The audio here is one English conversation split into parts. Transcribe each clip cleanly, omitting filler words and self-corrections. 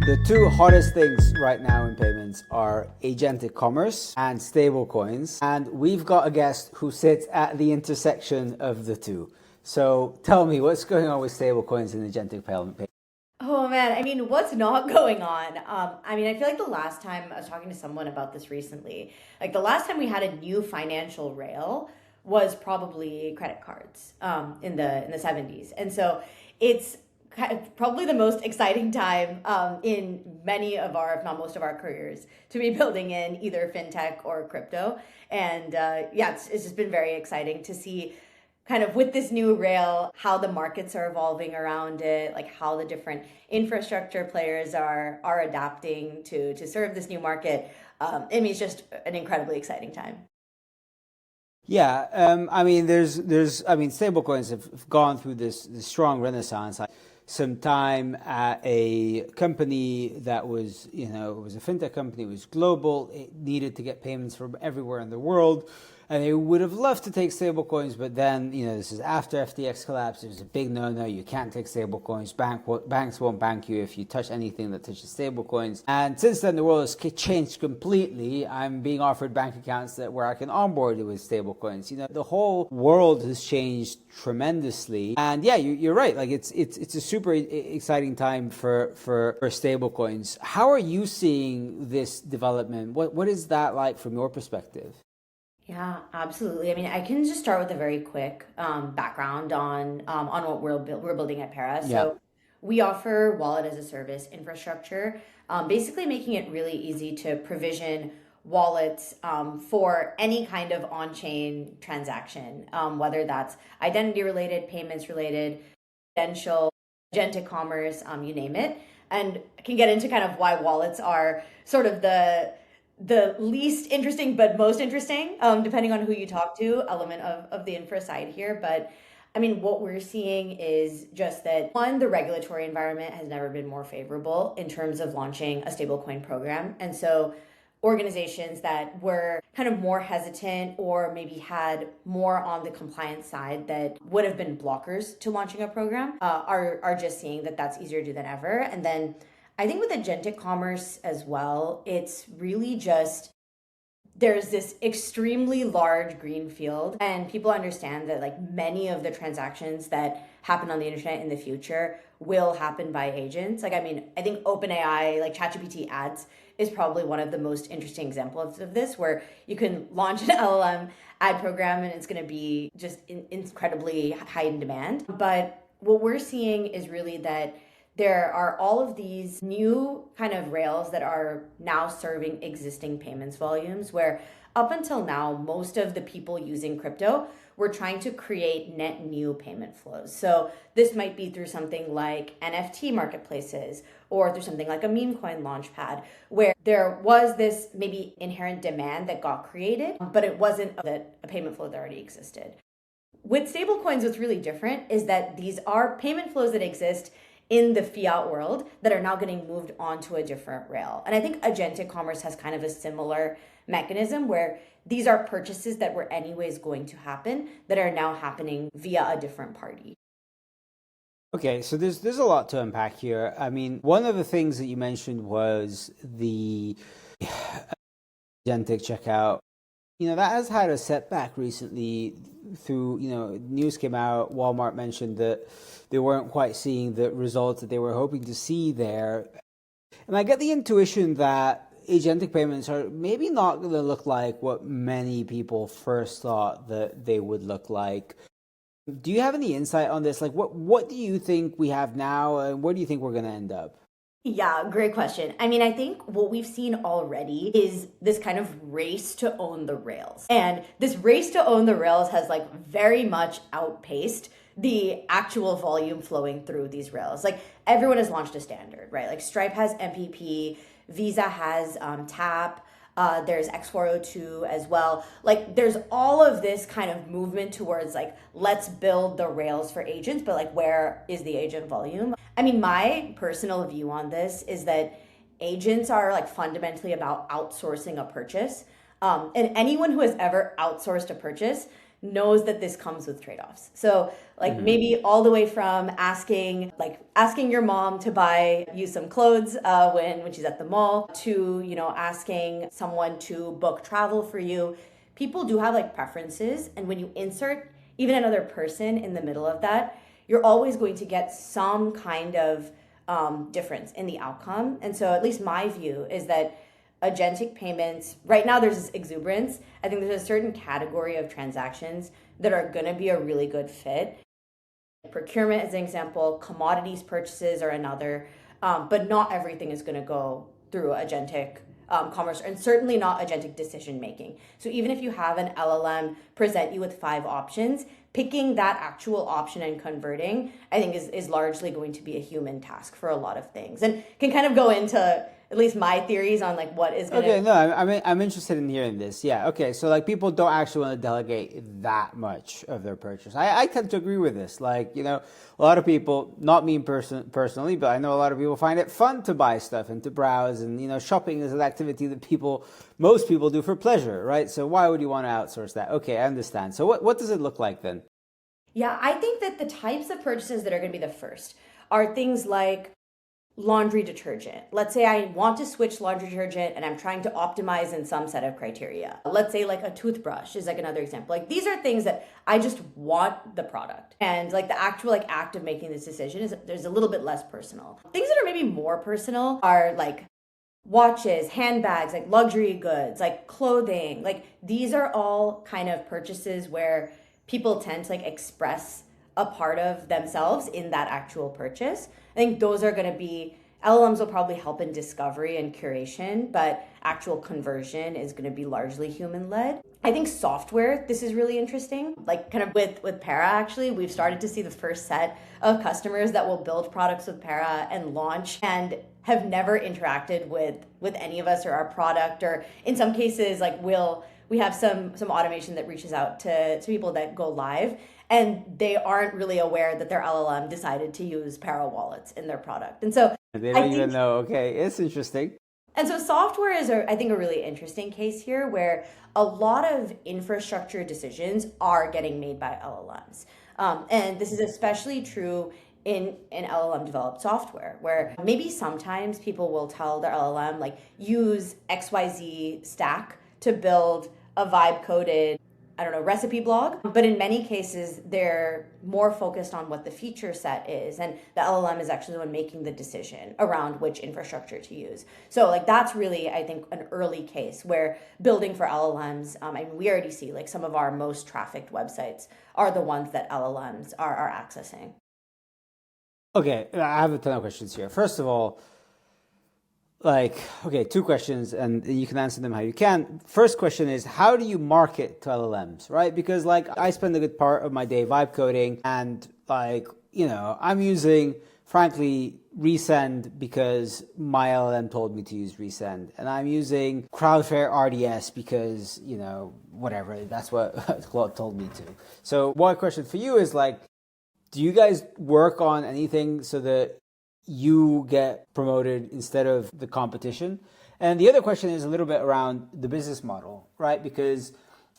The two hottest things right now in payments are agentic commerce and stablecoins. And we've got a guest who sits at the intersection of the two. So tell me, what's going on with stablecoins and agentic payment? Oh man, what's not going on? I feel like the last time I was talking to someone about this recently, like the last time we had a new financial rail was probably credit cards in the 70s. And so it's probably the most exciting time in many of our, if not most of our careers, to be building in either fintech or crypto. And it's just been very exciting to see kind of with this new rail, how the markets are evolving around it, like how the different infrastructure players are adapting to serve this new market. It's just an incredibly exciting time. Yeah, stablecoins have gone through this strong renaissance. Some time at a company that was, it was a fintech company, it was global, it needed to get payments from everywhere in the world. And they would have loved to take stablecoins, but then, this is after FTX collapsed. It was a big no-no. You can't take stablecoins. Banks won't bank you if you touch anything that touches stablecoins. And since then, the world has changed completely. I'm being offered bank accounts where I can onboard it with stablecoins. The whole world has changed tremendously. And yeah, you're right. Like it's a super exciting time for stablecoins. How are you seeing this development? What is that like from your perspective? Yeah, absolutely. I can just start with a very quick background on what we're building at Para. Yeah. So we offer wallet as a service infrastructure, basically making it really easy to provision wallets for any kind of on-chain transaction, whether that's identity related, payments related, credential, agentic commerce, you name it. And I can get into kind of why wallets are sort of the least interesting but most interesting, depending on who you talk to, element of the infra side here. But what we're seeing is just that one, the regulatory environment has never been more favorable in terms of launching a stablecoin program. And so organizations that were kind of more hesitant or maybe had more on the compliance side that would have been blockers to launching a program are just seeing that that's easier to do than ever. And then I think with agentic commerce as well, it's really just there's this extremely large green field, and people understand that like many of the transactions that happen on the internet in the future will happen by agents. I think OpenAI, like ChatGPT ads, is probably one of the most interesting examples of this, where you can launch an LLM ad program and it's going to be just incredibly high in demand. But what we're seeing is really that there are all of these new kind of rails that are now serving existing payments volumes, where up until now, most of the people using crypto were trying to create net new payment flows. So this might be through something like NFT marketplaces or through something like a meme coin launchpad, where there was this maybe inherent demand that got created, but it wasn't that a payment flow that already existed. With stablecoins, what's really different is that these are payment flows that exist in the fiat world that are now getting moved onto a different rail. And I think agentic commerce has kind of a similar mechanism, where these are purchases that were anyways going to happen that are now happening via a different party. Okay, so there's a lot to unpack here. One of the things that you mentioned was the agentic checkout. That has had a setback recently through, news came out, Walmart mentioned that they weren't quite seeing the results that they were hoping to see there. And I get the intuition that agentic payments are maybe not going to look like what many people first thought that they would look like. Do you have any insight on this? Like, what do you think we have now, and where do you think we're going to end up? Yeah, great question. I think what we've seen already is this kind of race to own the rails. And this race to own the rails has like very much outpaced the actual volume flowing through these rails. Like everyone has launched a standard, right? Like Stripe has MPP, Visa has TAP, there's X402 as well. Like there's all of this kind of movement towards like, let's build the rails for agents, but like where is the agent volume? My personal view on this is that agents are like fundamentally about outsourcing a purchase. And anyone who has ever outsourced a purchase knows that this comes with trade-offs. So like maybe all the way from asking your mom to buy you some clothes when she's at the mall, to asking someone to book travel for you. People do have like preferences, and when you insert even another person in the middle of that, you're always going to get some kind of difference in the outcome. And so at least my view is that agentic payments, right now there's this exuberance. I think there's a certain category of transactions that are going to be a really good fit. Procurement is an example, commodities purchases are another, but not everything is going to go through agentic commerce, and certainly not agentic decision making. So even if you have an LLM present you with 5 options, picking that actual option and converting, I think is largely going to be a human task for a lot of things, and can kind of go into at least my theories on like what is going to... Okay, no, I'm interested in hearing this. Yeah, okay, so like people don't actually want to delegate that much of their purchase. I tend to agree with this. Like, a lot of people, not me personally, but I know a lot of people find it fun to buy stuff and to browse, and shopping is an activity that most people do for pleasure, right? So why would you want to outsource that? Okay, I understand. So what does it look like then? Yeah, I think that the types of purchases that are going to be the first are things like laundry detergent. Let's say I want to switch laundry detergent and I'm trying to optimize in some set of criteria. Let's say like a toothbrush is like another example. Like these are things that I just want the product. And like the actual like act of making this decision there's a little bit less personal. Things that are maybe more personal are like watches, handbags, like luxury goods, like clothing. Like these are all kind of purchases where people tend to like express a part of themselves in that actual purchase. I think those are going to be, LLMs will probably help in discovery and curation, but actual conversion is going to be largely human-led. I think software, this is really interesting. Like kind of with Para, actually, we've started to see the first set of customers that will build products with Para and launch and have never interacted with any of us or our product, or in some cases, like we have some automation that reaches out to people that go live, and they aren't really aware that their LLM decided to use Para wallets in their product. And so they don't even know. Okay, it's interesting. And so software is, I think, a really interesting case here where a lot of infrastructure decisions are getting made by LLMs. And this is especially true in LLM developed software, where maybe sometimes people will tell their LLM, like, use XYZ stack to build a vibe coded recipe blog. But in many cases, they're more focused on what the feature set is. And the LLM is actually the one making the decision around which infrastructure to use. So like that's really, I think, an early case where building for LLMs, we already see like some of our most trafficked websites are the ones that LLMs are accessing. Okay, I have a ton of questions here. First of all, two questions, and you can answer them how you can. First question is, how do you market to LLMs, right? Because I spend a good part of my day vibe coding, and I'm using, frankly, Resend because my LLM told me to use Resend. And I'm using Cloudflare RDS because, whatever, that's what Claude told me to. So one question for you is do you guys work on anything so that you get promoted instead of the competition? And the other question is a little bit around the business model, right? Because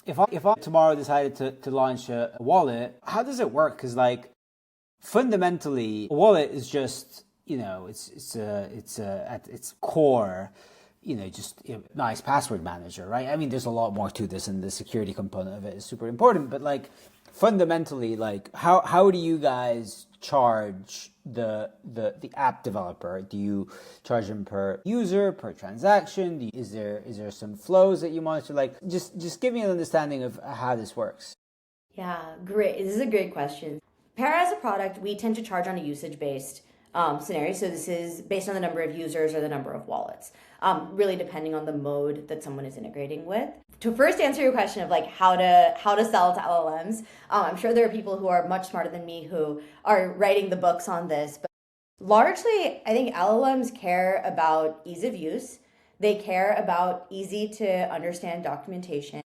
if I tomorrow decided to launch a wallet, how does it work? Because fundamentally, a wallet is just, it's at its core, just a nice password manager, right? I mean, there's a lot more to this, and the security component of it is super important. But fundamentally, how do you guys charge the app developer? Do you charge them per user, per transaction? Is there some flows that you monitor? Just give me an understanding of how this works. Yeah, great. This is a great question. Para as a product, we tend to charge on a usage-based scenario. So this is based on the number of users or the number of wallets, really depending on the mode that someone is integrating with. To first answer your question of how to sell to LLMs, I'm sure there are people who are much smarter than me who are writing the books on this. But largely, I think LLMs care about ease of use. They care about easy to understand documentation.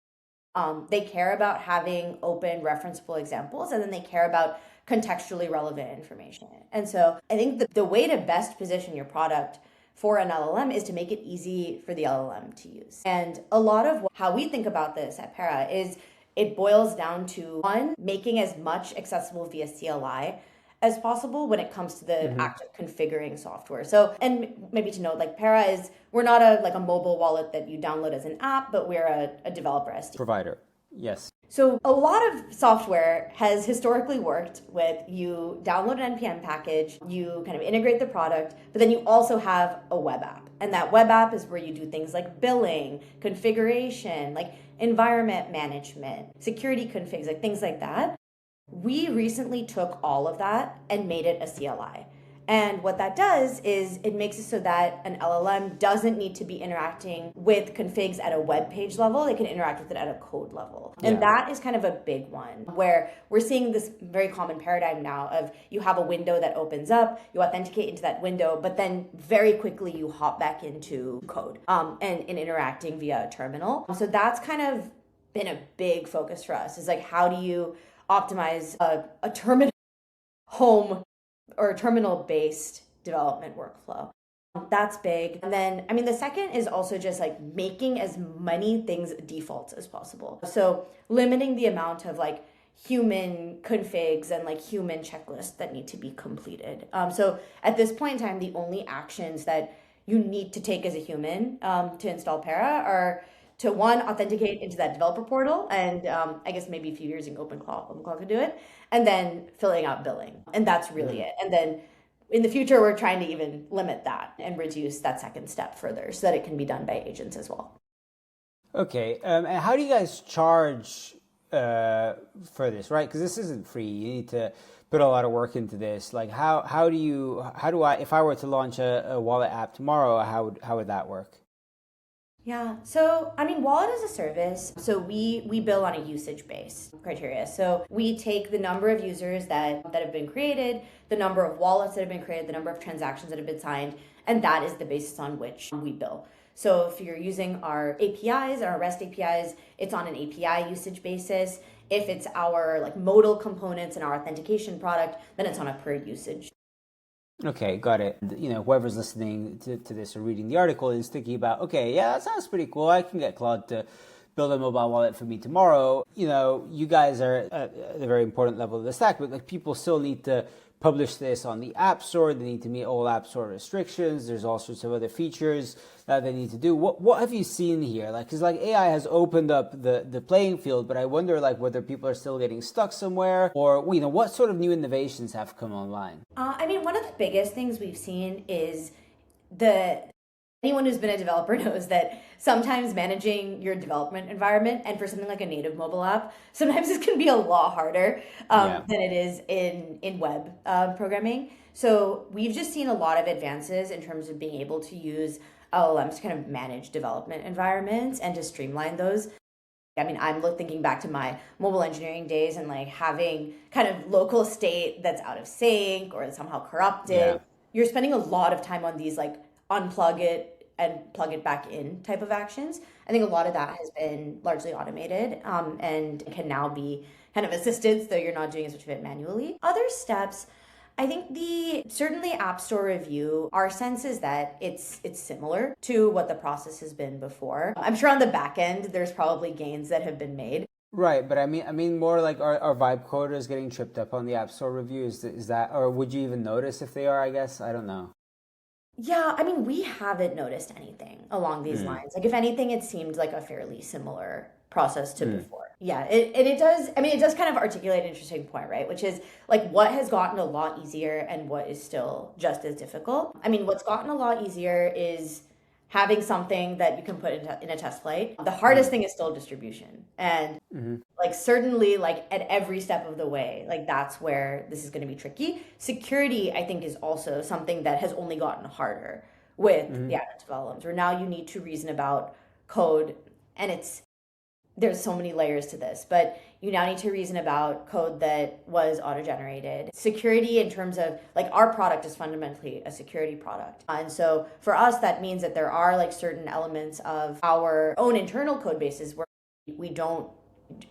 They care about having open referenceable examples, and then they care about contextually relevant information. And so I think the way to best position your product for an LLM is to make it easy for the LLM to use. And a lot of how we think about this at Para is it boils down to one, making as much accessible via CLI as possible when it comes to the act of configuring software. So, and maybe to note, like Para is, we're not a mobile wallet that you download as an app, but we're a developer SDK. Provider. Yes. So a lot of software has historically worked with you download an NPM package, you kind of integrate the product, but then you also have a web app. And that web app is where you do things like billing, configuration, like environment management, security configs, like things like that. We recently took all of that and made it a CLI. And what that does is it makes it so that an LLM doesn't need to be interacting with configs at a web page level. They can interact with it at a code level. Yeah. And that is kind of a big one where we're seeing this very common paradigm now of you have a window that opens up, you authenticate into that window, but then very quickly you hop back into code and interacting via a terminal. So that's kind of been a big focus for us is like, how do you optimize a terminal home or terminal-based development workflow? That's big. And then, I mean, the second is also just like making as many things defaults as possible. So limiting the amount of like human configs and like human checklists that need to be completed. So at this point in time, the only actions that you need to take as a human to install Para are to one, authenticate into that developer portal, and I guess maybe a few years in OpenClaw could do it, and then filling out billing. And that's really it. And then in the future, we're trying to even limit that and reduce that second step further so that it can be done by agents as well. Okay. And how do you guys charge for this, right? Because this isn't free. You need to put a lot of work into this. Like how do I, if I were to launch a wallet app tomorrow, how would that work? Yeah, so I mean, wallet as a service, so we bill on a usage-based criteria. So we take the number of users that have been created, the number of wallets that have been created, the number of transactions that have been signed, and that is the basis on which we bill. So if you're using our APIs, our REST APIs, it's on an API usage basis. If it's our like modal components in our authentication product, then it's on a per usage. Okay, got it. You know, whoever's listening to this or reading the article is thinking about, okay, yeah, that sounds pretty cool. I can get Claude to build a mobile wallet for me tomorrow. You know, you guys are at a very important level of the stack, but like people still need to publish this on the App Store. They need to meet all App Store restrictions. There's all sorts of other features that they need to do. What have you seen here? Like, because like AI has opened up the playing field, but I wonder like whether people are still getting stuck somewhere, or you know, what sort of new innovations have come online? I mean, one of the biggest things we've seen is anyone who's been a developer knows that sometimes managing your development environment, and for something like a native mobile app, sometimes it can be a lot harder than it is in web programming. So we've just seen a lot of advances in terms of being able to use LLMs to kind of manage development environments and to streamline those. I mean, I'm thinking back to my mobile engineering days and like having kind of local state that's out of sync or somehow corrupted. Yeah. You're spending a lot of time on these like unplug it and plug it back in type of actions. I think a lot of that has been largely automated and can now be kind of assisted, so you're not doing as much of it manually. Other steps, I think certainly App Store review, our sense is that it's similar to what the process has been before. I'm sure on the back end, there's probably gains that have been made. Right, but I mean more like are vibe coders getting tripped up on the App Store review? Is that, or would you even notice if they are, I guess? I don't know. Yeah, I mean, we haven't noticed anything along these lines. Like, if anything, it seemed like a fairly similar process to before. Yeah, it does. I mean, it does kind of articulate an interesting point, right? Which is like what has gotten a lot easier and what is still just as difficult. I mean, what's gotten a lot easier is having something that you can put in a test flight. The hardest thing is still distribution. And like certainly like at every step of the way, like that's where this is going to be tricky. Security, I think, is also something that has only gotten harder with the advent of LLMs, where now you need to reason about code, and there's so many layers to this, but you now need to reason about code that was auto-generated. Security in terms of, like, our product is fundamentally a security product. And so for us, that means that there are like certain elements of our own internal code bases where we don't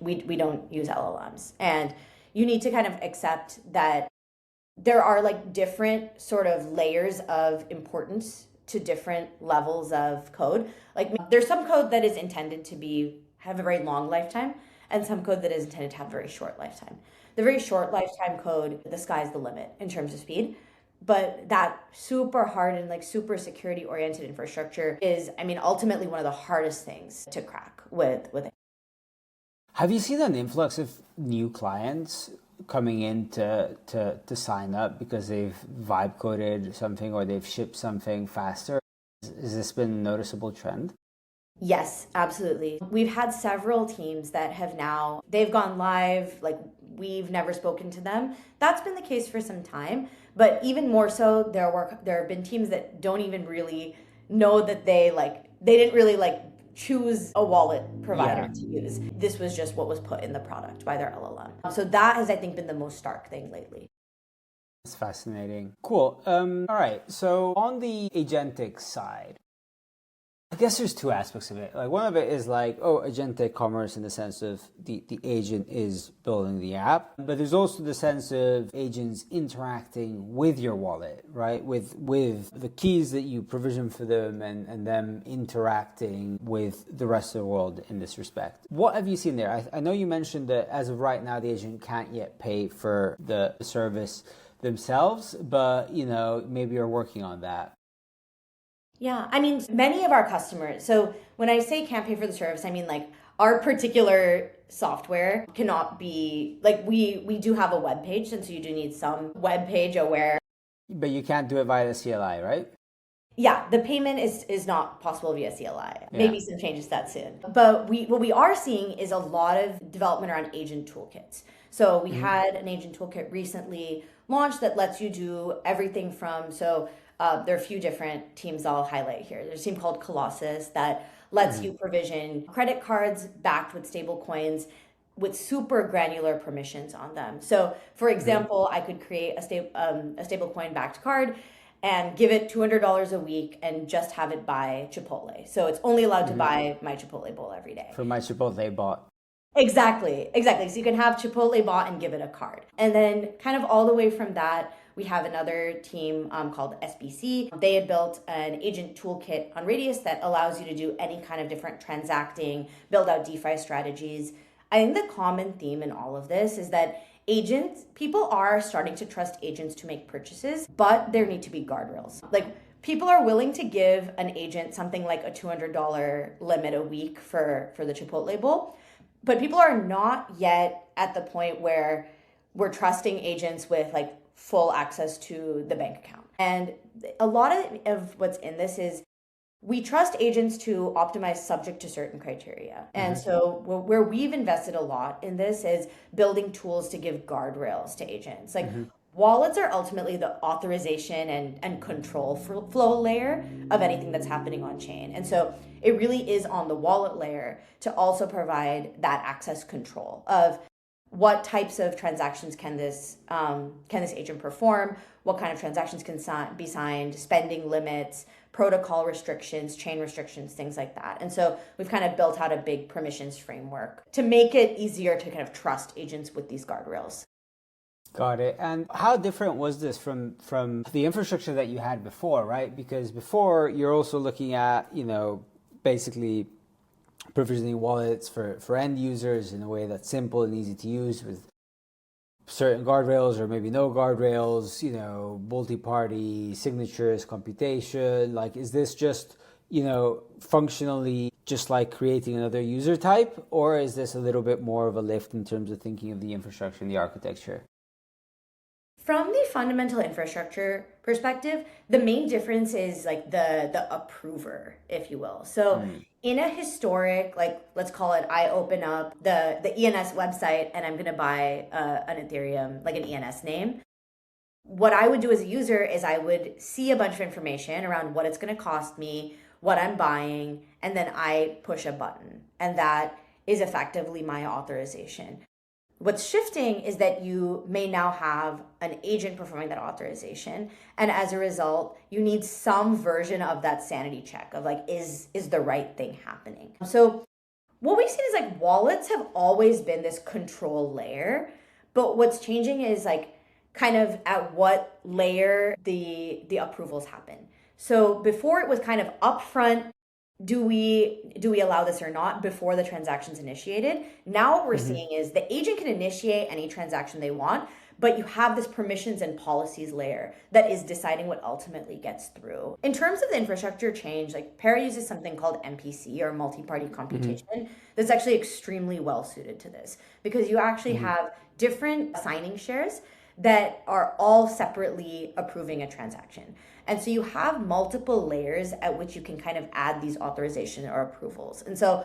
use LLMs. And you need to kind of accept that there are like different sort of layers of importance to different levels of code. Like there's some code that is intended to have a very long lifetime. and some code that is intended to have very short lifetime. The very short lifetime code, the sky's the limit in terms of speed. But that super hard and like super security oriented infrastructure is, I mean, ultimately one of the hardest things to crack with it. Have you seen an influx of new clients coming in to sign up because they've vibe coded something or they've shipped something faster? Has this been a noticeable trend? Yes, absolutely. We've had several teams that have now, they've gone live, like we've never spoken to them. That's been the case for some time, but even more so, there have been teams that don't even really know that they didn't really choose a wallet provider to use. This was just what was put in the product by their LLM. So that has, I think, been the most stark thing lately. That's fascinating. Cool. All right. So on the agentic side, I guess there's two aspects of it. Like one of it is like, agentic commerce in the sense of the agent is building the app. But there's also the sense of agents interacting with your wallet, right? With the keys that you provision for them and them interacting with the rest of the world in this respect. What have you seen there? I know you mentioned that as of right now, the agent can't yet pay for the service themselves, but maybe you're working on that. Yeah, I mean, many of our customers, so when I say can't pay for the service, I mean like our particular software cannot be, like we do have a web page, and so you do need some web page aware. But you can't do it via the CLI, right? Yeah, the payment is not possible via CLI. Maybe some changes to that soon. But what we are seeing is a lot of development around agent toolkits. So we had an agent toolkit recently launched that lets you do everything from, there are a few different teams I'll highlight here. There's a team called Colossus that lets you provision credit cards backed with stable coins with super granular permissions on them. So for example, I could create a stable coin backed card and give it $200 a week and just have it buy Chipotle. So it's only allowed to buy my Chipotle bowl every day. For my Chipotle bot. Exactly. So you can have Chipotle bot and give it a card. And then kind of all the way from that, we have another team called SBC. They had built an agent toolkit on Radius that allows you to do any kind of different transacting, build out DeFi strategies. I think the common theme in all of this is that people are starting to trust agents to make purchases, but there need to be guardrails. Like people are willing to give an agent something like a $200 limit a week for the Chipotle bowl, but people are not yet at the point where we're trusting agents with like full access to the bank account. And a lot of what's in this is we trust agents to optimize subject to certain criteria. And so where we've invested a lot in this is building tools to give guardrails to agents. Like wallets are ultimately the authorization and control flow layer of anything that's happening on chain. And so it really is on the wallet layer to also provide that access control of what types of transactions can this agent perform, what kind of transactions can be signed, spending limits, protocol restrictions, chain restrictions, things like that. And so we've kind of built out a big permissions framework to make it easier to kind of trust agents with these guardrails. Got it. And how different was this from the infrastructure that you had before, right? Because before you're also looking at, basically provisioning wallets for end users in a way that's simple and easy to use with certain guardrails or maybe no guardrails, multi-party signatures, computation. Like, is this just, functionally just like creating another user type, or is this a little bit more of a lift in terms of thinking of the infrastructure and the architecture? From the fundamental infrastructure perspective, the main difference is like the approver, if you will. So in a historic, like let's call it, I open up the ENS website and I'm going to buy an Ethereum, like an ENS name. What I would do as a user is I would see a bunch of information around what it's going to cost me, what I'm buying, and then I push a button. And that is effectively my authorization. What's shifting is that you may now have an agent performing that authorization. And as a result, you need some version of that sanity check of like, is the right thing happening? So what we've seen is like wallets have always been this control layer, but what's changing is like kind of at what layer the approvals happen. So before it was kind of upfront, do we allow this or not before the transaction's initiated? Now what we're Mm-hmm. seeing is the agent can initiate any transaction they want, but you have this permissions and policies layer that is deciding what ultimately gets through. In terms of the infrastructure change, like Para uses something called MPC, or multi-party computation, that's actually extremely well suited to this, because you actually have different signing shares that are all separately approving a transaction. And so you have multiple layers at which you can kind of add these authorization or approvals. And so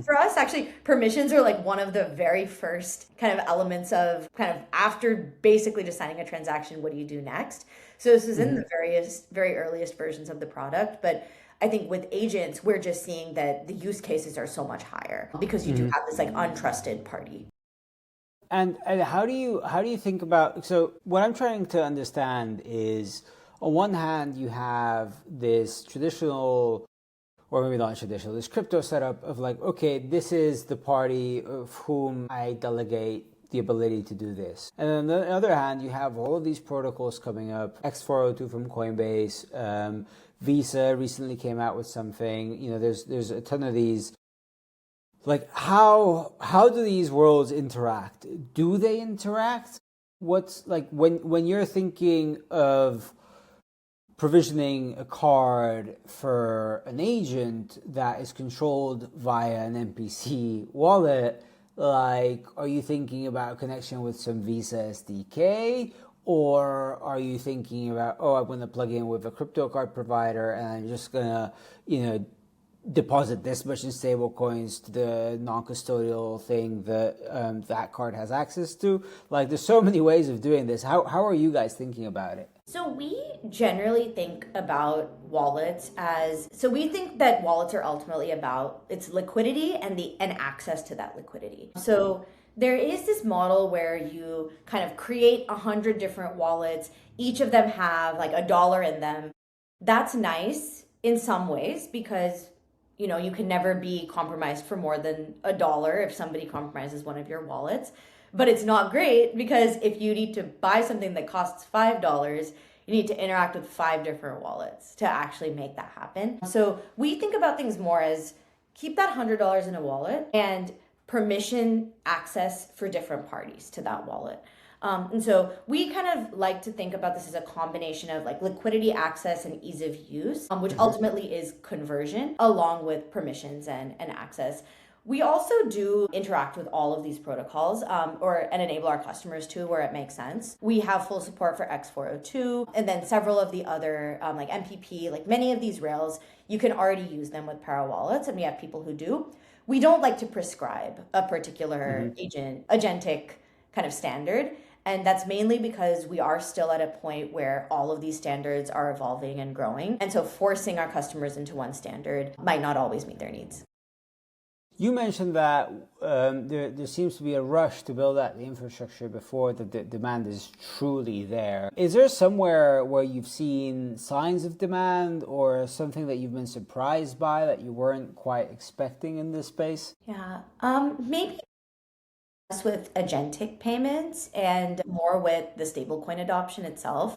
for us, actually, permissions are like one of the very first kind of elements of kind of after basically just signing a transaction, what do you do next? So this is in the very earliest versions of the product. But I think with agents, we're just seeing that the use cases are so much higher because you do have this like untrusted party. And how do you think about, so what I'm trying to understand is, on one hand you have this traditional, or maybe not traditional, this crypto setup of like, okay, this is the party of whom I delegate the ability to do this. And then on the other hand, you have all of these protocols coming up, X402 from Coinbase, Visa recently came out with something, there's a ton of these. Like, how do these worlds interact? Do they interact? What's like when you're thinking of provisioning a card for an agent that is controlled via an MPC wallet, like, are you thinking about connection with some Visa SDK? Or are you thinking about, oh, I'm going to plug in with a crypto card provider and I'm just going to, deposit this much in stable coins to the non-custodial thing that that card has access to? Like, there's so many ways of doing this. How are you guys thinking about it? So we generally think about wallets so we think that wallets are ultimately about its liquidity and access to that liquidity. So there is this model where you kind of create 100 different wallets. Each of them have like $1 in them. That's nice in some ways because you can never be compromised for more than $1 if somebody compromises one of your wallets. But it's not great because if you need to buy something that costs $5, you need to interact with 5 different wallets to actually make that happen. So we think about things more as keep that $100 in a wallet and permission access for different parties to that wallet. And so we kind of like to think about this as a combination of like liquidity access and ease of use, which ultimately is conversion along with permissions and access. We also do interact with all of these protocols and enable our customers to where it makes sense. We have full support for X402 and then several of the other like MPP, like many of these rails, you can already use them with Para wallets, and we have people who do. We don't like to prescribe a particular agentic kind of standard. And that's mainly because we are still at a point where all of these standards are evolving and growing. And so forcing our customers into one standard might not always meet their needs. You mentioned that there seems to be a rush to build out the infrastructure before the demand is truly there. Is there somewhere where you've seen signs of demand or something that you've been surprised by that you weren't quite expecting in this space? Yeah, maybe with agentic payments and more with the stablecoin adoption itself.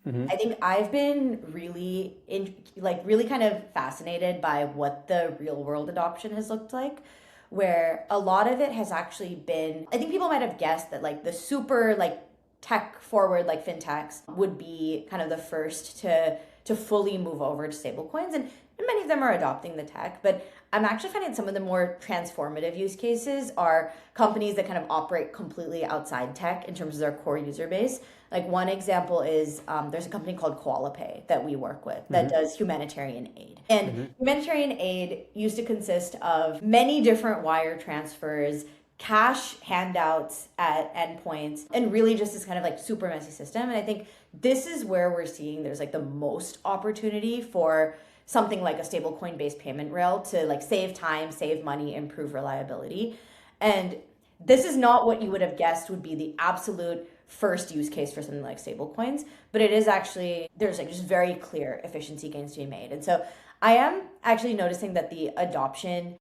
I think I've been really kind of fascinated by what the real world adoption has looked like, where a lot of it has actually been, I think people might have guessed that like the super like tech forward like fintechs would be kind of the first to fully move over to stablecoins, and many of them are adopting the tech, but I'm actually finding some of the more transformative use cases are companies that kind of operate completely outside tech in terms of their core user base. Like one example is there's a company called KoalaPay that we work with that does humanitarian aid. And humanitarian aid used to consist of many different wire transfers, cash handouts at endpoints, and really just this kind of like super messy system. And I think this is where we're seeing there's like the most opportunity for something like a stablecoin based payment rail to like save time, save money, improve reliability. And this is not what you would have guessed would be the absolute first use case for something like stablecoins, but it is actually, there's like just very clear efficiency gains to be made. And so I am actually noticing that the adoption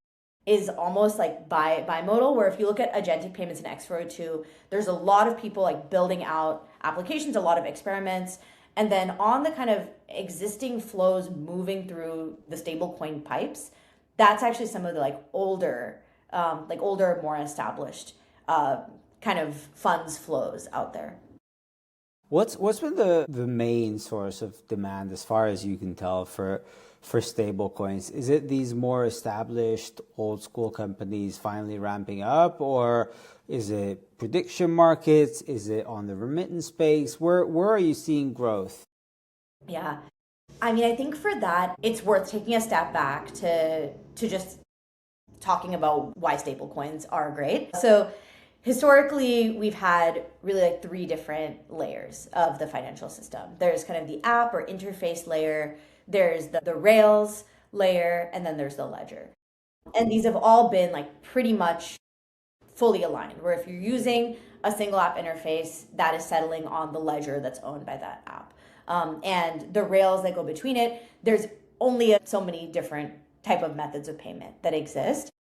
is almost like bimodal, where if you look at agentic payments in X402, there's a lot of people like building out applications, a lot of experiments, And then on the kind of existing flows moving through the stablecoin pipes, that's actually some of the older, more established kind of funds flows out there. What's been the main source of demand as far as you can tell for stable coins? Is it these more established old school companies finally ramping up, or is it prediction markets? Is it on the remittance space? Where are you seeing growth? Yeah. I mean, I think for that, it's worth taking a step back to just talking about why stablecoins are great. So historically, we've had really three different layers of the financial system. There's kind of the app or interface layer, there's the Rails layer, and then there's the ledger. And these have all been pretty much fully aligned, where if you're using a single app interface, that is settling on the ledger that's owned by that app. And the rails that go between it, there's only so many different type of methods of payment that exist.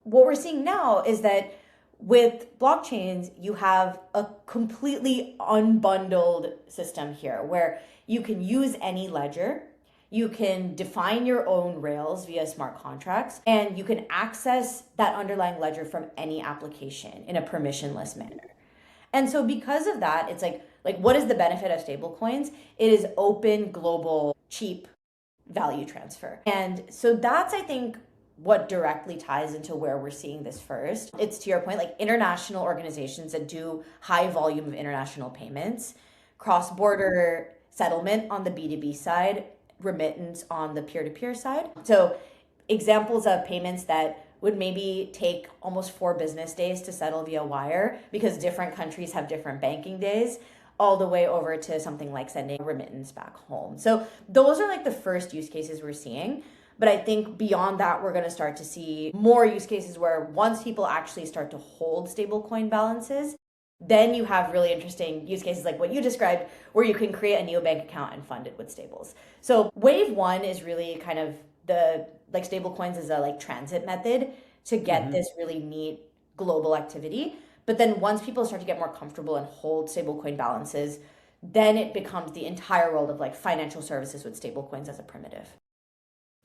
What we're seeing now is that with blockchains, you have a completely unbundled system here where you can use any ledger, you can define your own rails via smart contracts, and you can access that underlying ledger from any application in a permissionless manner. And so because of that, it's what is the benefit of stablecoins? It is open, global, cheap value transfer. And so that's, I think, what directly ties into where we're seeing this first. It's, to your point, international organizations that do high volume of international payments, cross-border settlement on the B2B side, remittance on the peer-to-peer side. So examples of payments that would maybe take almost 4 business days to settle via wire because different countries have different banking days, all the way over to something like sending remittance back home. So those are the first use cases we're seeing. But I think beyond that, we're going to start to see more use cases where once people actually start to hold stablecoin balances, then you have really interesting use cases like what you described, where you can create a neobank account and fund it with stables. So wave one is really kind of the stablecoins as a transit method to get this really neat global activity. But then once people start to get more comfortable and hold stablecoin balances, then it becomes the entire world of financial services with stablecoins as a primitive.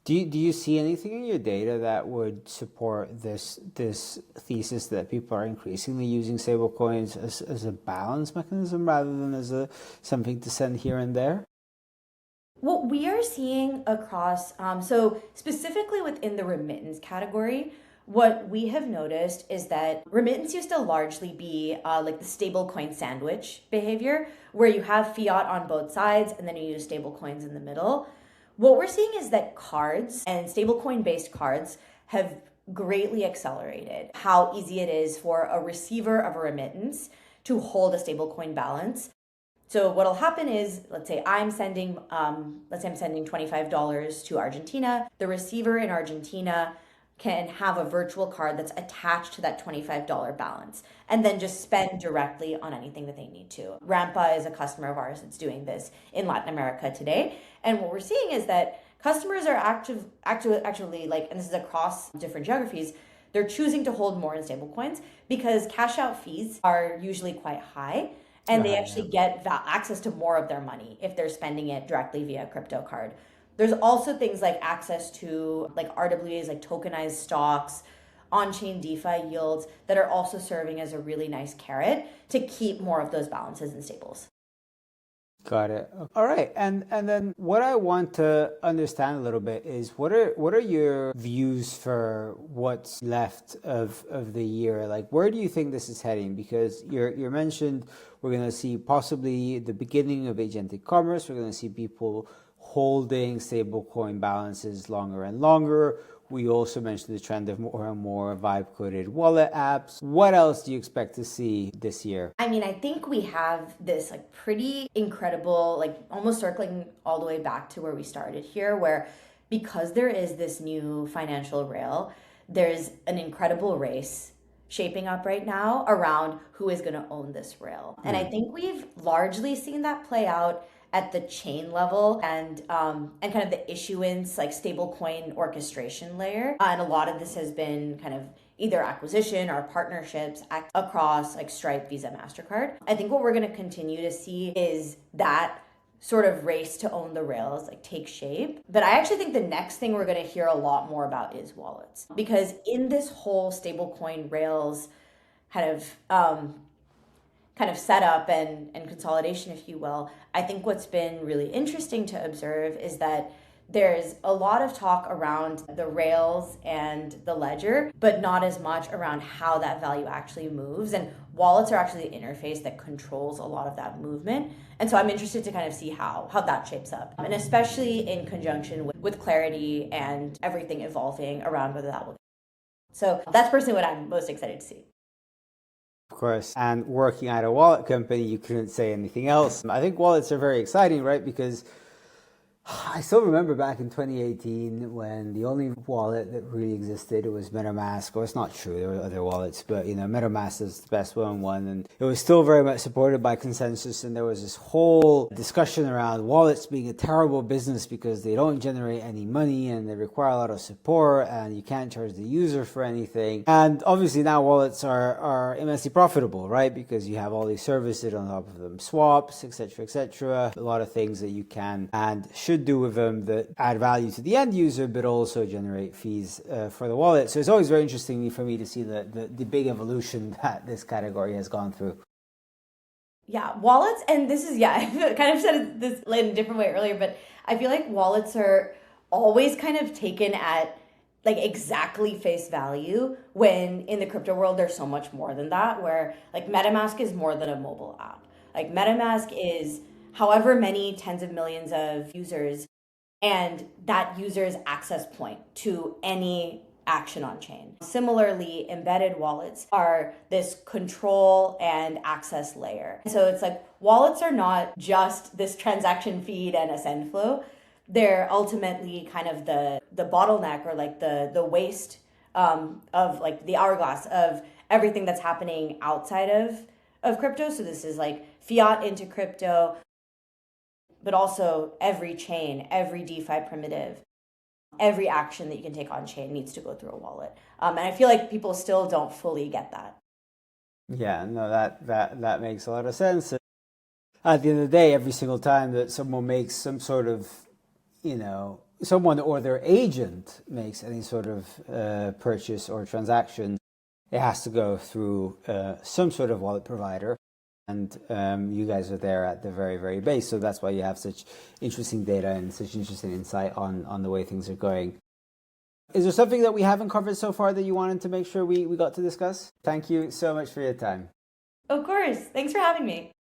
Do you see anything in your data that would support this thesis that people are increasingly using stablecoins as a balance mechanism rather than as something to send here and there? What we are seeing across, so specifically within the remittance category, what we have noticed is that remittance used to largely be the stablecoin sandwich behavior, where you have fiat on both sides and then you use stablecoins in the middle. What we're seeing is that cards and stablecoin based cards have greatly accelerated how easy it is for a receiver of a remittance to hold a stablecoin balance. So what'll happen is, let's say I'm sending $25 to Argentina. The receiver in Argentina can have a virtual card that's attached to that $25 balance and then just spend directly on anything that they need to. Rampa is a customer of ours that's doing this in Latin America today. And what we're seeing is that customers are actually, and this is across different geographies, they're choosing to hold more in stablecoins because cash out fees are usually quite high. And they actually get access to more of their money if they're spending it directly via a crypto card. There's also things like access to RWAs, tokenized stocks, on-chain DeFi yields that are also serving as a really nice carrot to keep more of those balances in stables. Got it. All right. And then what I want to understand a little bit is what are your views for what's left of the year? Where do you think this is heading? Because you mentioned we're going to see possibly the beginning of agentic commerce. We're going to see people holding stablecoin balances longer and longer. We also mentioned the trend of more and more Vibe-coded wallet apps. What else do you expect to see this year? I mean, I think we have this pretty incredible, almost circling all the way back to where we started here, where because there is this new financial rail, there's an incredible race shaping up right now around who is going to own this rail. And I think we've largely seen that play out at the chain level and kind of the issuance, stablecoin orchestration layer. And a lot of this has been kind of either acquisition or partnerships across Stripe, Visa, MasterCard. I think what we're going to continue to see is that sort of race to own the rails like takes shape. But I actually think the next thing we're going to hear a lot more about is wallets, because in this whole stablecoin rails kind of setup and consolidation, if you will, I think what's been really interesting to observe is that there's a lot of talk around the rails and the ledger, but not as much around how that value actually moves. And wallets are actually the interface that controls a lot of that movement. And so I'm interested to kind of see how that shapes up. And especially in conjunction with Clarity and everything evolving around whether that will. So that's personally what I'm most excited to see. Of course. And working at a wallet company, you couldn't say anything else. I think wallets are very exciting, right? Because I still remember back in 2018 when the only wallet that really existed was MetaMask. Well, it's not true. There were other wallets, but MetaMask is the best one, and it was still very much supported by consensus. And there was this whole discussion around wallets being a terrible business because they don't generate any money and they require a lot of support, and you can't charge the user for anything. And obviously now wallets are immensely profitable, right? Because you have all these services on top of them, swaps, etc., a lot of things that you can and should do with them that add value to the end user, but also generate fees for the wallet. So it's always very interesting for me to see the big evolution that this category has gone through. Yeah, wallets, and this is, I kind of said this in a different way earlier, but I feel like wallets are always kind of taken at like exactly face value, when in the crypto world there's so much more than that, where like MetaMask is more than a mobile app. Like MetaMask is however many tens of millions of users, and that user's access point to any action on chain. Similarly, embedded wallets are this control and access layer. So it's like wallets are not just this transaction feed and a send flow. They're ultimately kind of the bottleneck, or like the waste of like the hourglass of everything that's happening outside of crypto. So this is like fiat into crypto, but also every chain, every DeFi primitive, every action that you can take on chain needs to go through a wallet. And I feel like people still don't fully get that. Yeah, no, that makes a lot of sense. At the end of the day, every single time that someone makes some sort of, someone or their agent makes any sort of purchase or transaction, it has to go through some sort of wallet provider. And you guys are there at the very, very base. So that's why you have such interesting data and such interesting insight on the way things are going. Is there something that we haven't covered so far that you wanted to make sure we got to discuss? Thank you so much for your time. Of course. Thanks for having me.